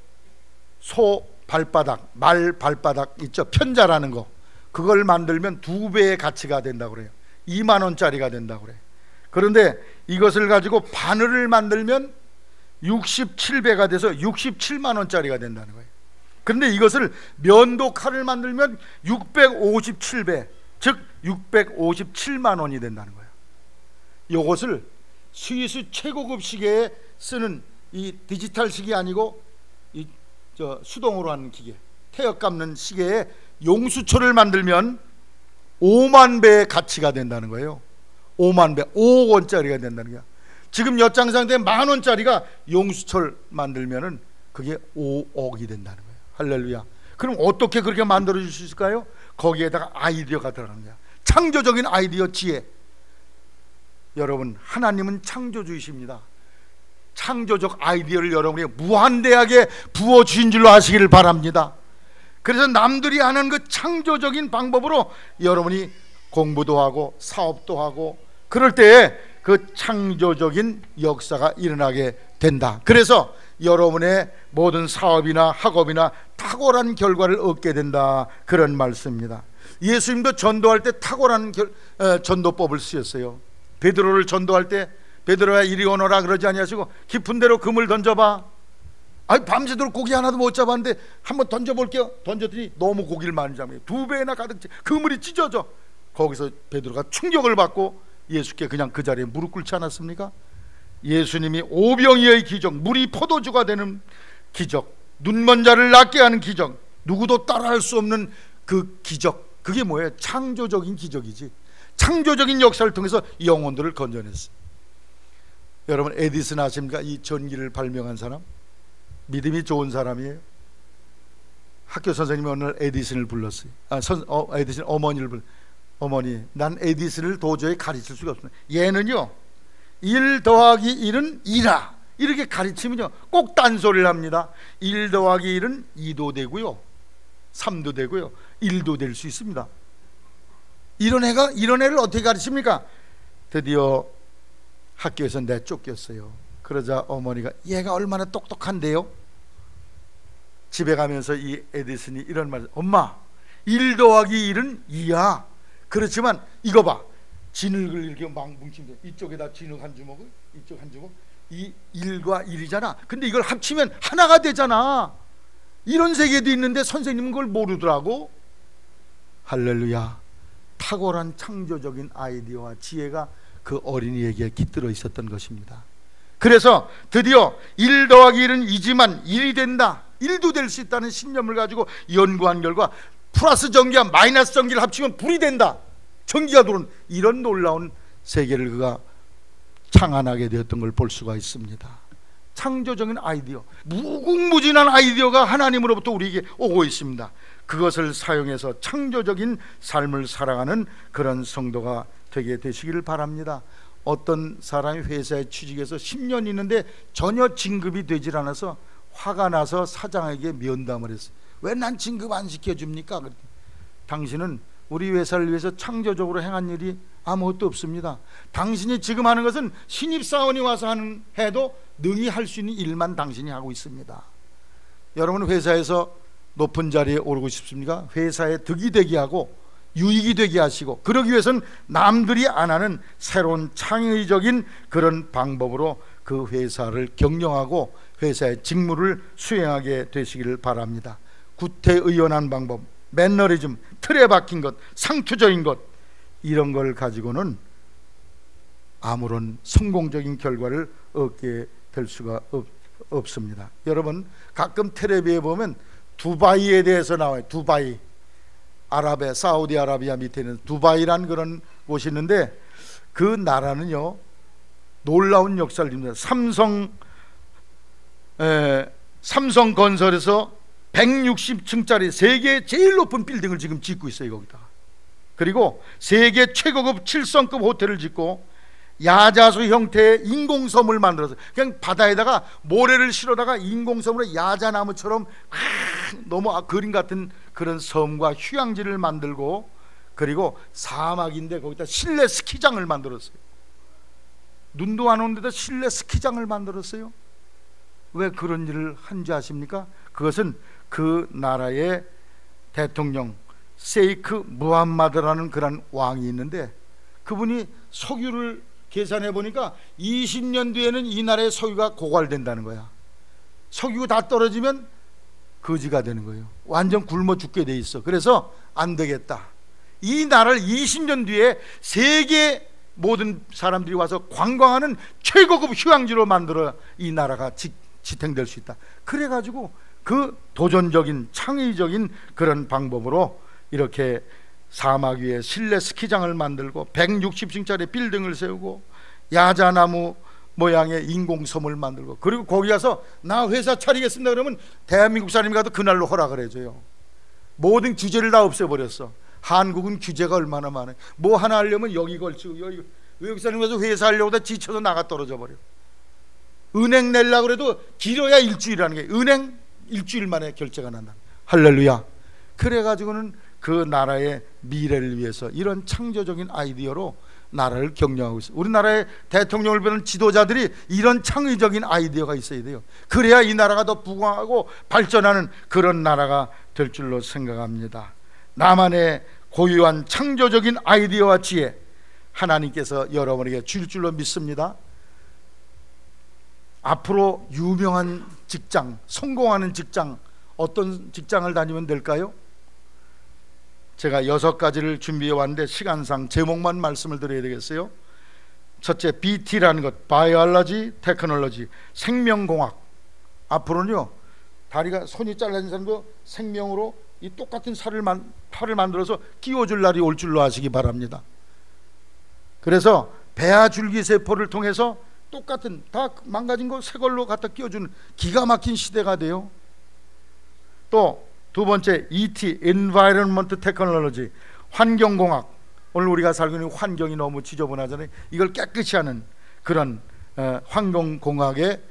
소 발바닥, 말 발바닥 있죠, 편자라는 거, 그걸 만들면 2배의 가치가 된다고 그래요. 20,000원짜리가 된다고 그래요. 그런데 이것을 가지고 바늘을 만들면 67배가 돼서 670,000원짜리가 된다는 거예요. 그런데 이것을 면도 칼을 만들면 657배, 즉 657만 원이 된다는 거예요. 이것을 스위스 최고급 시계에 쓰는 이 디지털 시계 아니고 수동으로 하는 기계, 태엽 감는 시계에 용수철을 만들면 5만 배의 가치가 된다는 거예요. 5만 배, 5억 원짜리가 된다는 거야. 지금 엿장상대 10,000원짜리가 용수철 만들면은 그게 5억이 된다는 거예요. 할렐루야. 그럼 어떻게 그렇게 만들어 줄 수 있을까요? 거기에다가 아이디어가 들어가는 거야. 창조적인 아이디어, 지혜. 여러분, 하나님은 창조주이십니다. 창조적 아이디어를 여러분이 무한대하게 부어주신 줄로 아시기를 바랍니다. 그래서 남들이 하는 그 창조적인 방법으로 여러분이 공부도 하고 사업도 하고, 그럴 때에 그 창조적인 역사가 일어나게 된다. 그래서 여러분의 모든 사업이나 학업이나 탁월한 결과를 얻게 된다, 그런 말씀입니다. 예수님도 전도할 때 탁월한 전도법을 쓰셨어요. 베드로를 전도할 때 베드로야 이리 오너라 그러지 아니하시고 깊은 데로 금을 던져봐. 밤새도록 고기 하나도 못 잡았는데 한번 던져볼게요. 던졌더니 너무 고기를 많이 잡아요. 2배나 가득 그물이 찢어져. 거기서 베드로가 충격을 받고 예수께 그냥 그 자리에 무릎 꿇지 않았습니까? 예수님이 오병이어의 기적, 물이 포도주가 되는 기적, 눈먼 자를 낫게 하는 기적, 누구도 따라할 수 없는 그 기적, 그게 뭐예요? 창조적인 기적이지. 창조적인 역사를 통해서 영혼들을 건져냈어요. 여러분, 에디슨 아십니까? 이 전기를 발명한 사람, 믿음이 좋은 사람이에요. 학교 선생님이 오늘 에디슨을 불렀어요. 에디슨 어머니를 어머니, 난 에디슨을 도저히 가르칠 수가 없습니다. 얘는요 1 더하기 1은 2라 이렇게 가르치면요 꼭 딴소리를 합니다. 1 더하기 1은 2도 되고요 3도 되고요 1도 될 수 있습니다. 이런 애를 어떻게 가르칩니까? 드디어 학교에서 내쫓겼어요. 그러자 어머니가 얘가 얼마나 똑똑한데요? 집에 가면서 이 에디슨이 이런 말, 엄마 1 더하기 1은 2야. 그렇지만 이거 봐, 진흙을 이렇게 막 뭉치면 이쪽에다 진흙 한 주먹을, 이쪽 한 주먹, 이 1과 1이잖아. 근데 이걸 합치면 하나가 되잖아. 이런 세계도 있는데 선생님은 그걸 모르더라고. 할렐루야. 탁월한 창조적인 아이디어와 지혜가 그 어린이에게 깃들어 있었던 것입니다. 그래서 드디어 1 더하기 1은 2지만 1이 된다, 1도 될 수 있다는 신념을 가지고 연구한 결과 플러스 전기와 마이너스 전기를 합치면 불이 된다, 전기가 들어오는 이런 놀라운 세계를 그가 창안하게 되었던 걸 볼 수가 있습니다. 창조적인 아이디어, 무궁무진한 아이디어가 하나님으로부터 우리에게 오고 있습니다. 그것을 사용해서 창조적인 삶을 살아가는 그런 성도가 되게 되시기를 바랍니다. 어떤 사람이 회사에 취직해서 10년 있는데 전혀 진급이 되질 않아서 화가 나서 사장에게 면담을 했어요. 왜 난 진급 안 시켜줍니까? 당신은 우리 회사를 위해서 창조적으로 행한 일이 아무것도 없습니다. 당신이 지금 하는 것은 신입사원이 와서 해도 능히 할 수 있는 일만 당신이 하고 있습니다. 여러분, 회사에서 높은 자리에 오르고 싶습니까? 회사에 득이 되게 하고 유익이 되게 하시고, 그러기 위해서는 남들이 안 하는 새로운 창의적인 그런 방법으로 그 회사를 경영하고 회사의 직무를 수행하게 되시기를 바랍니다. 구태의연한 방법, 매너리즘, 틀에 박힌 것, 상투적인 것, 이런 걸 가지고는 아무런 성공적인 결과를 얻게 될 수가 없습니다. 여러분, 가끔 텔레비에 보면 두바이에 대해서 나와요. 두바이, 사우디아라비아 밑에 있는 두바이란 그런 곳이 있는데, 그 나라는요 놀라운 역사를 입니다. 삼성건설에서 160층짜리 세계 제일 높은 빌딩을 지금 짓고 있어요, 거기다. 그리고 세계 최고급 7성급 호텔을 짓고 야자수 형태의 인공섬을 만들어서 그냥 바다에다가 모래를 실어다가 인공섬으로 야자나무처럼 너무 그림 같은 그런 섬과 휴양지를 만들고, 그리고 사막인데 거기다 실내 스키장을 만들었어요. 눈도 안 오는 데다 실내 스키장을 만들었어요. 왜 그런 일을 한지 아십니까? 그것은 그 나라의 대통령 세이크 무함마드라는 그런 왕이 있는데, 그분이 석유를 계산해 보니까 20년 뒤에는 이 나라의 석유가 고갈된다는 거야. 석유가 다 떨어지면 거지가 되는 거예요. 완전 굶어 죽게 돼 있어. 그래서 안 되겠다, 이 나라를 20년 뒤에 세계 모든 사람들이 와서 관광하는 최고급 휴양지로 만들어 이 나라가 지탱될 수 있다. 그래가지고 그 도전적인 창의적인 그런 방법으로 이렇게 사막 위에 실내 스키장을 만들고 160층짜리 빌딩을 세우고 야자나무 모양의 인공섬을 만들고, 그리고 거기 가서 나 회사 차리겠습니다 그러면 대한민국 사람이 가도 그날로 허락을 해줘요. 모든 규제를 다 없애버렸어. 한국은 규제가 얼마나 많아요. 뭐 하나 하려면 여기 걸치고 여기, 외국 사람이 가서 회사 하려고 다 지쳐서 나가 떨어져 버려. 은행 내려고 그래도 길어야 일주일이라는 게, 은행 일주일 만에 결제가 난다. 할렐루야. 그래가지고는 그 나라의 미래를 위해서 이런 창조적인 아이디어로 나라를 경영하고 있어요. 우리나라의 대통령을 be는 지도자들이 이런 창의적인 아이디어가 있어야 돼요. 그래야 이 나라가 더 부강하고 발전하는 그런 나라가 될 줄로 생각합니다. 나만의 고유한 창조적인 아이디어와 지혜, 하나님께서 여러분에게 줄 줄로 믿습니다. 앞으로 유명한 직장, 성공하는 직장, 어떤 직장을 다니면 될까요? 제가 6가지를 준비해 왔는데 시간상 제목만 말씀을 드려야 되겠어요. 첫째, BT라는 것, 바이올로지 테크놀로지, 생명공학. 앞으로는요, 다리가 손이 잘라진 사람도 생명으로 이 똑같은 팔을 만들어서 끼워줄 날이 올 줄로 아시기 바랍니다. 그래서 배아 줄기세포를 통해서 똑같은, 다 망가진 거 새 걸로 갖다 끼워주는 기가 막힌 시대가 돼요. 또 두 번째, ET, Environment Technology, 환경공학. 오늘 우리가 살고 있는 환경이 너무 지저분하잖아요. 이걸 깨끗이 하는 그런 환경공학의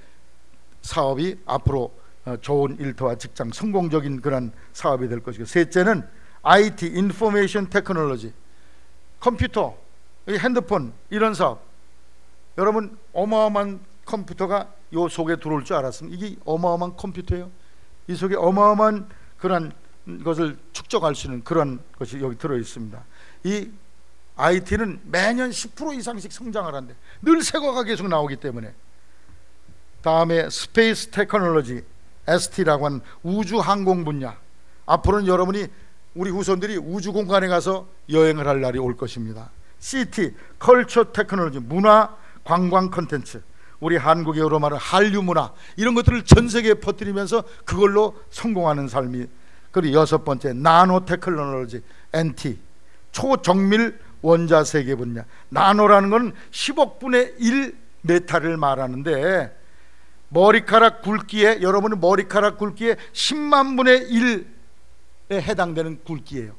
사업이 앞으로 좋은 일터와 직장, 성공적인 그런 사업이 될 것이고, 셋째는 IT, Information Technology, 컴퓨터, 핸드폰, 이런 사업. 여러분, 어마어마한 컴퓨터가 요 속에 들어올 줄 알았습니다. 이게 어마어마한 컴퓨터예요. 이 속에 어마어마한 그런 것을 축적할 수 있는 그런 것이 여기 들어 있습니다. 이 IT는 매년 10% 이상씩 성장을 한대. 늘 새거가 계속 나오기 때문에. 다음에 스페이스 테크놀로지, ST라고 하는 우주항공 분야. 앞으로는 여러분이, 우리 후손들이 우주 공간에 가서 여행을 할 날이 올 것입니다. CT, 컬처 테크놀로지, 문화 관광 콘텐츠. 우리 한국어로 말하는 한류 문화, 이런 것들을 전 세계에 퍼뜨리면서 그걸로 성공하는 삶이. 그리고 6번째, 나노 테크놀로지, NT, 초정밀 원자 세계 분야. 나노라는 건 10억분의 1 메탈을 말하는데, 머리카락 굵기에, 여러분의 머리카락 굵기에 10만 분의 1에 해당되는 굵기예요.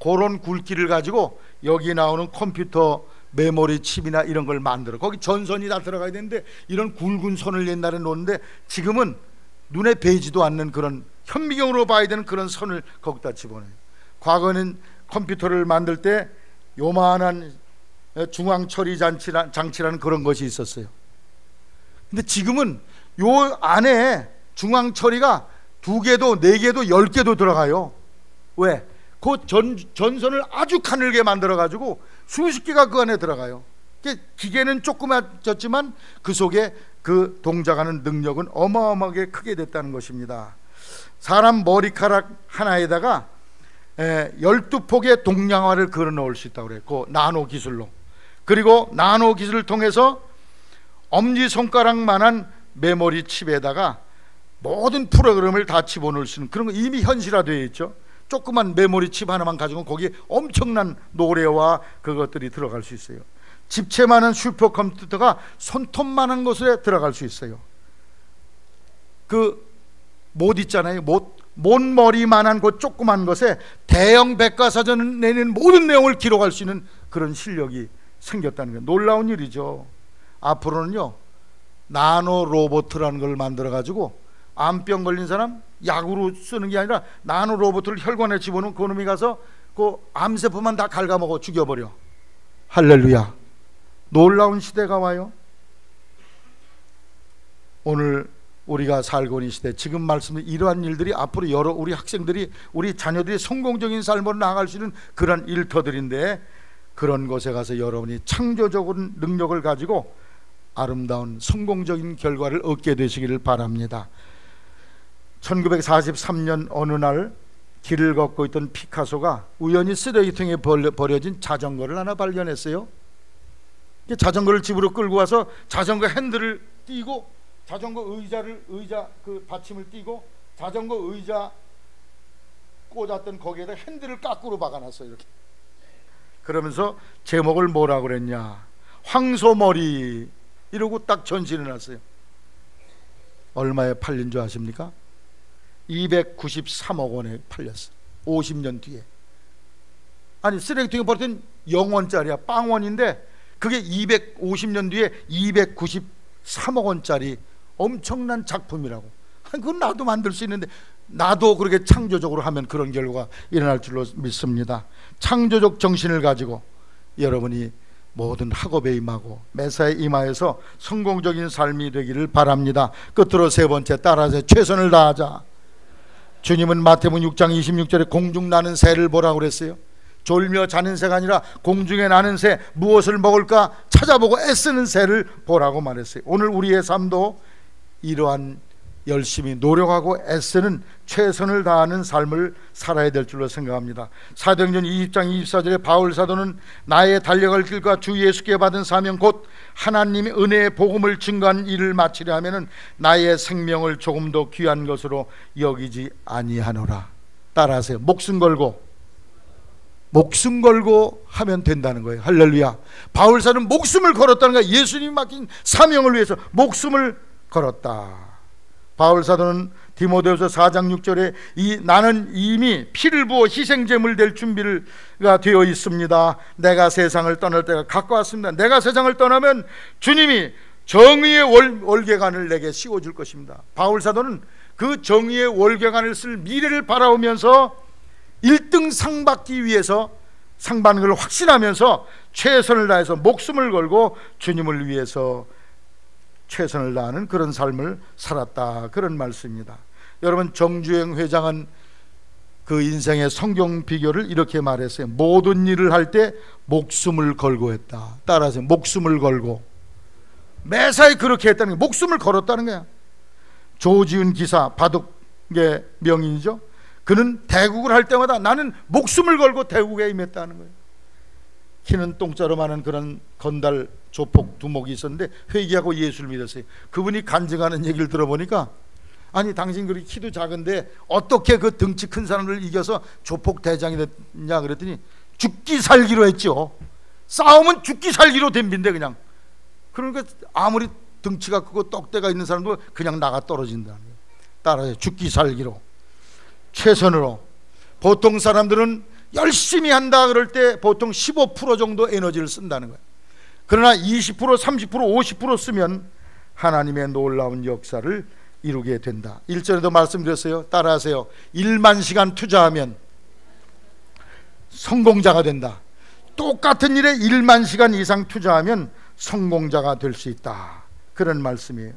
그런 굵기를 가지고 여기 나오는 컴퓨터 메모리 칩이나 이런 걸 만들어. 거기 전선이 다 들어가야 되는데 이런 굵은 선을 옛날에 놓는데, 지금은 눈에 뵈지도 않는 그런, 현미경으로 봐야 되는 그런 선을 거기다 집어넣어요. 과거에는 컴퓨터를 만들 때 요만한 중앙 처리 장치라는 그런 것이 있었어요. 근데 지금은 요 안에 중앙 처리가 2개도 4개도 10개도 들어가요. 왜? 그 전선을 아주 가늘게 만들어 가지고 수십 개가 그 안에 들어가요. 기계는 조그마졌지만 그 속에 그 동작하는 능력은 어마어마하게 크게 됐다는 것입니다. 사람 머리카락 하나에다가 12폭의 동양화를 걸어 넣을 수 있다고 그래요. 그 나노 기술로. 그리고 나노 기술을 통해서 엄지손가락만한 메모리 칩에다가 모든 프로그램을 다 집어넣을 수 있는 그런 거 이미 현실화되어 있죠. 조그만 메모리 칩 하나만 가지고 거기에 엄청난 노래와 그것들이 들어갈 수 있어요. 집채 많은 슈퍼컴퓨터가 손톱만한 곳에 들어갈 수 있어요. 그 못 있잖아요. 못머리만한 그 조그만 것에 대형 백과사전 내는 모든 내용을 기록할 수 있는 그런 실력이 생겼다는 거예요. 놀라운 일이죠. 앞으로는요, 나노 로봇이라는 걸 만들어 가지고 암병 걸린 사람 약으로 쓰는 게 아니라 나노 로봇을 혈관에 집어넣으면 그놈이 가서 그 암세포만 다 갉아먹어 죽여버려. 할렐루야. 놀라운 시대가 와요. 오늘 우리가 살고 있는 시대, 지금 말씀드린 이러한 일들이 앞으로 여러 우리 학생들이, 우리 자녀들이 성공적인 삶으로 나아갈 수 있는 그런 일터들인데, 그런 곳에 가서 여러분이 창조적인 능력을 가지고 아름다운 성공적인 결과를 얻게 되시기를 바랍니다. 1943년 어느 날 길을 걷고 있던 피카소가 우연히 쓰레기통에 버려진 자전거를 하나 발견했어요. 자전거를 집으로 끌고 와서 자전거 핸들을 띄고, 자전거 의자 그 받침을 띄고, 자전거 의자 꽂았던 거기에다 핸들을 까꾸로 박아놨어요. 이렇게. 그러면서 제목을 뭐라고 그랬냐, 황소머리 이러고 딱 전시해놨어요. 얼마에 팔린 줄 아십니까? 293억 원에 팔렸어. 50년 뒤에. 아니, 쓰레기통에 버렸던 0원짜리야. 빵원인데 그게 250년 뒤에 293억 원짜리 엄청난 작품이라고. 그건 나도 만들 수 있는데, 나도 그렇게 창조적으로 하면 그런 결과가 일어날 줄로 믿습니다. 창조적 정신을 가지고 여러분이 모든 학업에 임하고 매사에 임하여서 성공적인 삶이 되기를 바랍니다. 끝으로 세 번째, 따라서 최선을 다하자. 주님은 마태복음 6장 26절에 공중 나는 새를 보라고 그랬어요. 졸며 자는 새가 아니라 공중에 나는 새, 무엇을 먹을까 찾아보고 애쓰는 새를 보라고 말했어요. 오늘 우리의 삶도 이러한 열심히 노력하고 애쓰는, 최선을 다하는 삶을 살아야 될 줄로 생각합니다. 사도행전 20장 24절에 바울 사도는 나의 달려갈 길과 주 예수께 받은 사명 곧 하나님의 은혜의 복음을 증거한 일을 마치려 하면은 나의 생명을 조금 더 귀한 것으로 여기지 아니하노라. 따라하세요. 목숨 걸고 하면 된다는 거예요. 할렐루야. 바울 사도는 목숨을 걸었다는 거예요. 예수님이 맡긴 사명을 위해서 목숨을 걸었다. 바울 사도는 디모데후서 4장 6절에 나는 이미 피를 부어 희생제물 될 준비가 되어 있습니다. 내가 세상을 떠날 때가 가까웠습니다. 내가 세상을 떠나면 주님이 정의의 월계관을 내게 씌워줄 것입니다. 바울 사도는 그 정의의 월계관을 쓸 미래를 바라보면서 1등 상 받기 위해서 상 받는 걸 확신하면서 최선을 다해서 목숨을 걸고 주님을 위해서 최선을 다하는 그런 삶을 살았다, 그런 말씀입니다. 여러분, 정주행 회장은 그 인생의 성경 비교를 이렇게 말했어요. 모든 일을 할 때 목숨을 걸고 했다. 따라서 목숨을 걸고, 매사에 그렇게 했다는 거예요. 목숨을 걸었다는 거야. 조지은 기사, 바둑의 명인이죠. 그는 대국을 할 때마다 나는 목숨을 걸고 대국에 임했다는 거예요. 키는 똥자로 많은 그런 건달 조폭 두목이 있었는데 회개하고 예수를 믿었어요. 그분이 간증하는 얘기를 들어보니까, 아니 당신 그렇게 키도 작은데 어떻게 그 덩치 큰 사람을 이겨서 조폭 대장이 됐냐 그랬더니 죽기 살기로 했죠. 싸움은 죽기 살기로 덤빈대 그냥. 그러니까 아무리 덩치가 크고 떡대가 있는 사람도 그냥 나가 떨어진다는 거예요. 따라서 죽기 살기로, 최선으로. 보통 사람들은 열심히 한다 그럴 때 보통 15% 정도 에너지를 쓴다는 거예요. 그러나 20%, 30%, 50% 쓰면 하나님의 놀라운 역사를 이루게 된다. 1절에도 말씀드렸어요. 따라하세요. 1만 시간 투자하면 성공자가 된다. 똑같은 일에 1만 시간 이상 투자하면 성공자가 될 수 있다, 그런 말씀이에요.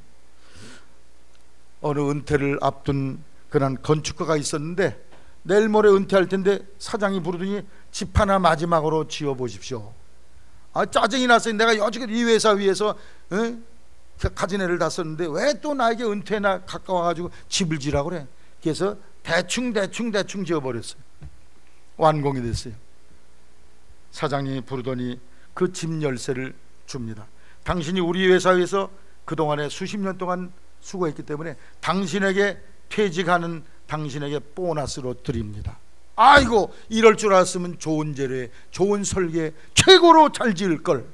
어느 은퇴를 앞둔 그런 건축가가 있었는데 내일 모레 은퇴할 텐데 사장이 부르더니 집 하나 마지막으로 지어 보십시오. 짜증이 났어요. 내가 여지껏 이 회사 위해서 가지네를 다 썼는데 왜 또 나에게 은퇴나 가까워가지고 집을 지라고 그래. 그래서 대충 지어버렸어요. 완공이 됐어요. 사장님이 부르더니 그 집 열쇠를 줍니다. 당신이 우리 회사에서 그동안에 수십 년 동안 수고했기 때문에 당신에게 퇴직하는 당신에게 보너스로 드립니다. 아이고, 이럴 줄 알았으면 좋은 재료에 좋은 설계에 최고로 잘 지을 걸.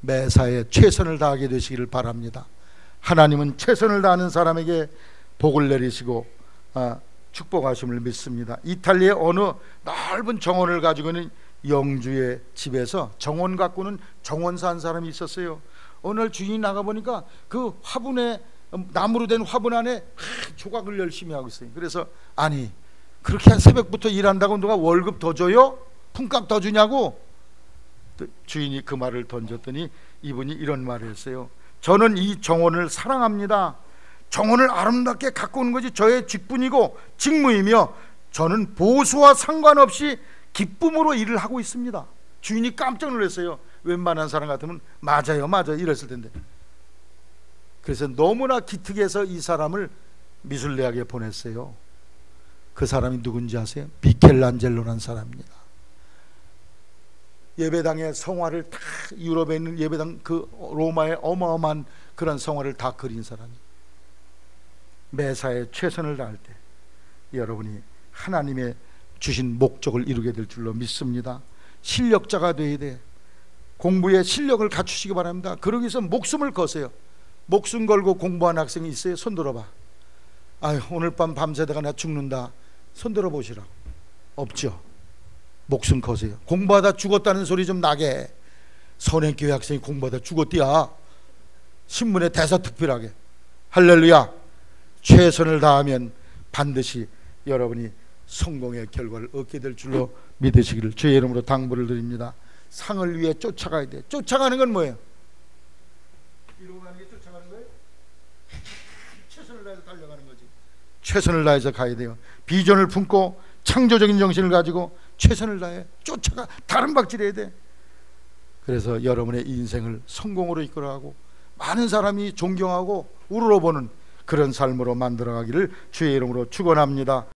매사에 최선을 다하게 되시기를 바랍니다. 하나님은 최선을 다하는 사람에게 복을 내리시고 축복하심을 믿습니다. 이탈리아의 어느 넓은 정원을 가지고 있는 영주의 집에서 정원 가꾸는 정원사 한 사람이 있었어요. 어느 날 주인이 나가보니까 그 화분에, 나무로 된 화분 안에 조각을 열심히 하고 있어요. 그래서 아니 그렇게 새벽부터 일한다고 누가 월급 더 줘요? 품값 더 주냐고? 주인이 그 말을 던졌더니 이분이 이런 말을 했어요. 저는 이 정원을 사랑합니다. 정원을 아름답게 가꾸는 것이 저의 직분이고 직무이며 저는 보수와 상관없이 기쁨으로 일을 하고 있습니다. 주인이 깜짝 놀랐어요. 웬만한 사람 같으면 맞아요 이랬을 텐데. 그래서 너무나 기특해서 이 사람을 미술대학에 보냈어요. 그 사람이 누군지 아세요? 미켈란젤로라는 사람입니다. 예배당의 성화를 다, 유럽에 있는 예배당 그 로마의 어마어마한 그런 성화를 다 그린 사람이. 매사에 최선을 다할 때 여러분이 하나님의 주신 목적을 이루게 될 줄로 믿습니다. 실력자가 되어야 돼. 공부에 실력을 갖추시기 바랍니다. 그러기 위해서 목숨을 거세요. 목숨 걸고 공부한 학생이 있어요? 손 들어봐. 아유, 오늘 밤 밤새다가 나 죽는다. 손 들어보시라고. 없죠. 목숨 거세요. 공부하다 죽었다는 소리 좀 나게. 선행교회 학생이 공부하다 죽었디야. 신문에 대사특필하게. 할렐루야. 최선을 다하면 반드시 여러분이 성공의 결과를 얻게 될 줄로 믿으시기를 주의 이름으로 당부를 드립니다. 상을 위해 쫓아가야 돼. 쫓아가는 건 뭐예요? 이러고 가는 게 쫓아가는 거예요? 최선을 다해서 달려가는 거지. 최선을 다해서 가야 돼요. 비전을 품고 창조적인 정신을 가지고 최선을 다해 쫓아가 다른박질해야 돼. 그래서 여러분의 인생을 성공으로 이끌어가고 많은 사람이 존경하고 우러러보는 그런 삶으로 만들어가기를 주의 이름으로 축원합니다.